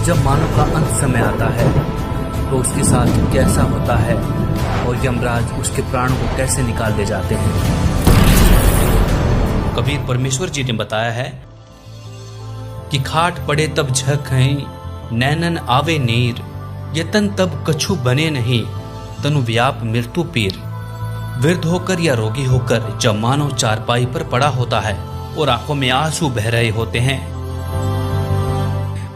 जब मानव का अंत समय आता है तो उसके साथ कैसा होता है और यमराज उसके प्राणों को कैसे निकाल ले जाते हैं। कबीर परमेश्वर जी ने बताया है कि खाट पड़े तब झक हैं, नैनन आवे नीर, यतन तब कछु बने नहीं, तनु व्याप मृत्यु पीर। वृद्ध होकर या रोगी होकर जब मानव चारपाई पर पड़ा होता है और आंखों में आंसू बह रहे होते हैं,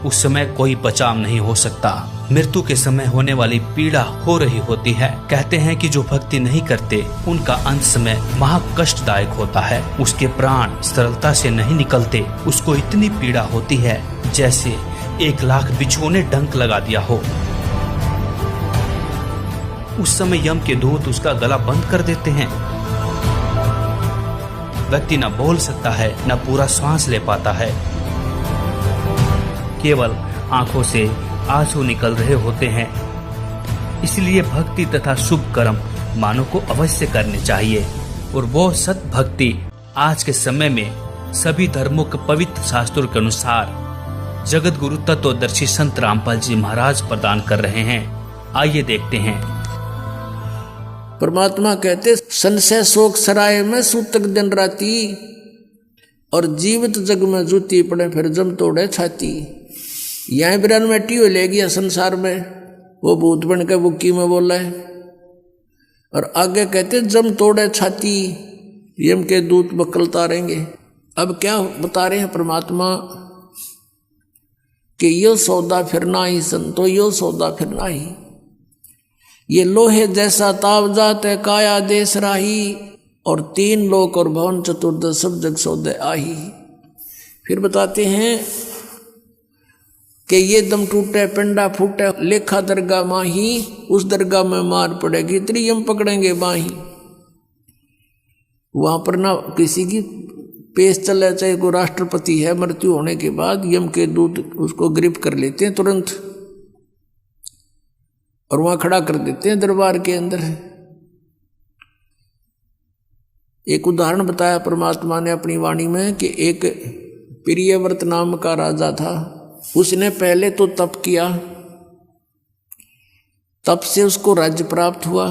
उस समय कोई बचाव नहीं हो सकता। मृत्यु के समय होने वाली पीड़ा हो रही होती है। कहते हैं कि जो भक्ति नहीं करते उनका अंत समय महा कष्टदायक होता है। उसके प्राण सरलता से नहीं निकलते। उसको इतनी पीड़ा होती है जैसे 1,00,000 बिच्छुओं ने डंक लगा दिया हो। उस समय यम के दूत उसका गला बंद कर देते हैं। व्यक्ति न बोल सकता है, न पूरा श्वास ले पाता है। केवल आंखों से आंसू निकल रहे होते हैं। इसलिए भक्ति तथा शुभ कर्म मानव को अवश्य करने चाहिए, और वो सत भक्ति आज के समय में सभी धर्मों के पवित्र शास्त्रों के अनुसार जगत गुरु तत्वदर्शी संत रामपाल जी महाराज प्रदान कर रहे हैं। आइए देखते हैं। परमात्मा कहते संशय शोक सराय में सूतक दिन राती, और जीवित जग में जूती पड़े फिर जम तोड़े छाती। यहीं बिरान मैटी हो ले गया संसार में, वो भूत बन के बुक्की में बोला है। और आगे कहते जम तोड़े छाती, यम के दूत बकलता रहेंगे। अब क्या बता रहे हैं परमात्मा कि यो सौदा फिरना ही संतो, यो सौदा फिरना ही। ये लोहे जैसा ताव जात है काया देश राही, और 3 लोक और भवन चतुर्दश सब जग सौदे आही। फिर बताते हैं कि ये दम टूटे पिंडा फूटे लेखा दरगाह माही, उस दरगाह में मार पड़ेगी त्रियम पकड़ेंगे बाही। वहां पर ना किसी की पेश चले, चाहे कोई राष्ट्रपति है, मृत्यु होने के बाद यम के दूत उसको गिरफ्त कर लेते हैं तुरंत, और वहां खड़ा कर देते हैं दरबार के अंदर। एक उदाहरण बताया परमात्मा ने अपनी वाणी में कि एक प्रियव्रत नाम का राजा था। उसने पहले तो तप किया, तप से उसको राज्य प्राप्त हुआ,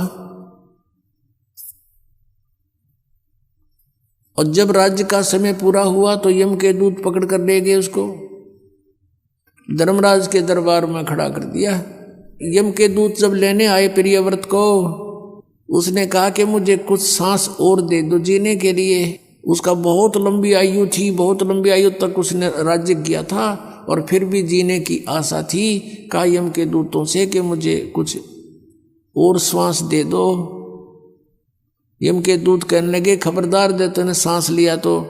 और जब राज्य का समय पूरा हुआ तो यम के दूत पकड़ कर ले गए उसको, धर्मराज के दरबार में खड़ा कर दिया। यम के दूत जब लेने आए प्रियव्रत को, उसने कहा कि मुझे कुछ सांस और दे दो जीने के लिए। उसका बहुत लंबी आयु थी, बहुत लंबी आयु तक उसने राज्य किया था, और फिर भी जीने की आशा थी। कहा यम के दूतों से कि मुझे कुछ और श्वास दे दो। यम के दूत कहने लगे खबरदार, दे तूने सांस लिया तो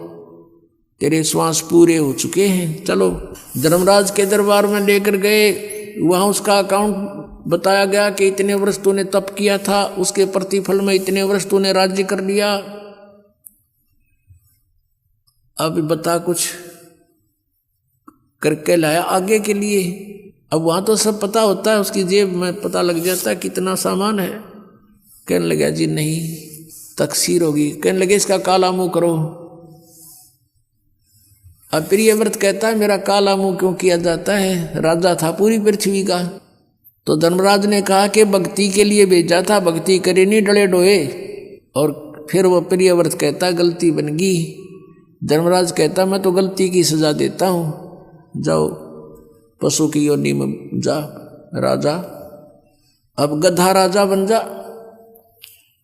तेरे श्वास पूरे हो चुके हैं। चलो धर्मराज के दरबार में लेकर गए। वहां उसका अकाउंट बताया गया कि इतने वर्ष तूने तप किया था, उसके प्रतिफल में इतने वर्ष तूने राज्य कर लिया। अब बता कुछ करके लाया आगे के लिए। अब वहां तो सब पता होता है, उसकी जेब में पता लग जाता है कितना सामान है। कहने लगा जी नहीं, तकसीर होगी। कहने लगे इसका काला मुंह करो। अब प्रियव्रत कहता है मेरा काला मुंह क्यों किया जाता है, राजा था पूरी पृथ्वी का। तो धर्मराज ने कहा कि भक्ति के लिए भेजा था, भक्ति करे नहीं डले डोए। और फिर वो प्रियव्रत कहता गलती बन गई। धर्मराज कहता मैं तो गलती की सजा देता हूं, जाओ पशु की योनि में जा राजा, अब गधा राजा बन जा।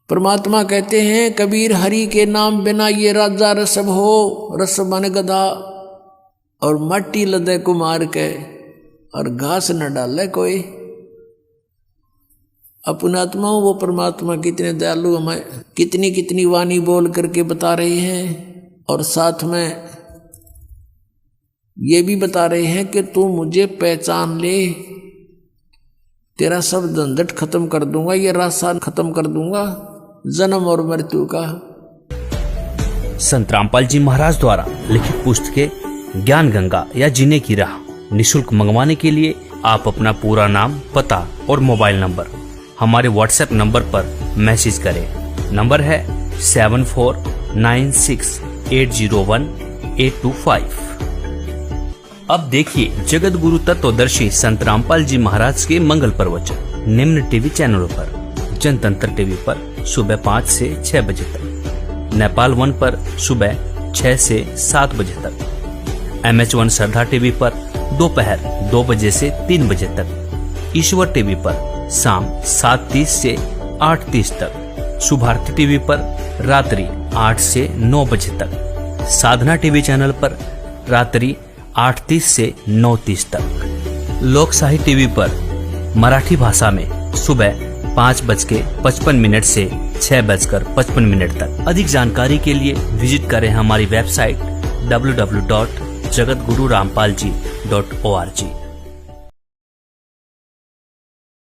परमात्मा कहते हैं कबीर हरि के नाम बिना ये राजा रसब हो, रसब माने गधा, और मट्टी लदे कुमार के, और घास न डाले कोई। अपनात्मा वो परमात्मा कितने दयालु हमें कितनी कितनी वाणी बोल करके बता रहे हैं, और साथ में ये भी बता रहे हैं कि तू मुझे पहचान ले, तेरा सब झंझट खत्म कर दूंगा, ये रास्ता खत्म कर दूंगा जन्म और मृत्यु का। संत रामपाल जी महाराज द्वारा लिखित पुस्तकें ज्ञान गंगा या जीने की राह निःशुल्क मंगवाने के लिए आप अपना पूरा नाम, पता और मोबाइल नंबर हमारे व्हाट्सएप नंबर पर मैसेज करें। नंबर है 7496801825। अब देखिए जगत गुरु तत्वदर्शी संत रामपाल जी महाराज के मंगल प्रवचन निम्न टीवी चैनलों पर: जनतंत्र टीवी पर सुबह 5 से 6 बजे तक, नेपाल 1 पर सुबह 6 से 7 बजे तक, MH1 श्रद्धा टीवी पर दोपहर 2 बजे से 3 बजे तक, ईश्वर टीवी पर शाम 7:30 से 8:30 तक, शुभारती टीवी पर रात्रि 8 से 9 बजे तक, साधना टीवी चैनल पर रात्रि 8:30 से 9:30 तक, लोकशाही टीवी पर मराठी भाषा में सुबह 5:55 से 6:55 तक। अधिक जानकारी के लिए विजिट करें हमारी वेबसाइट www.jagatgururampalji.org।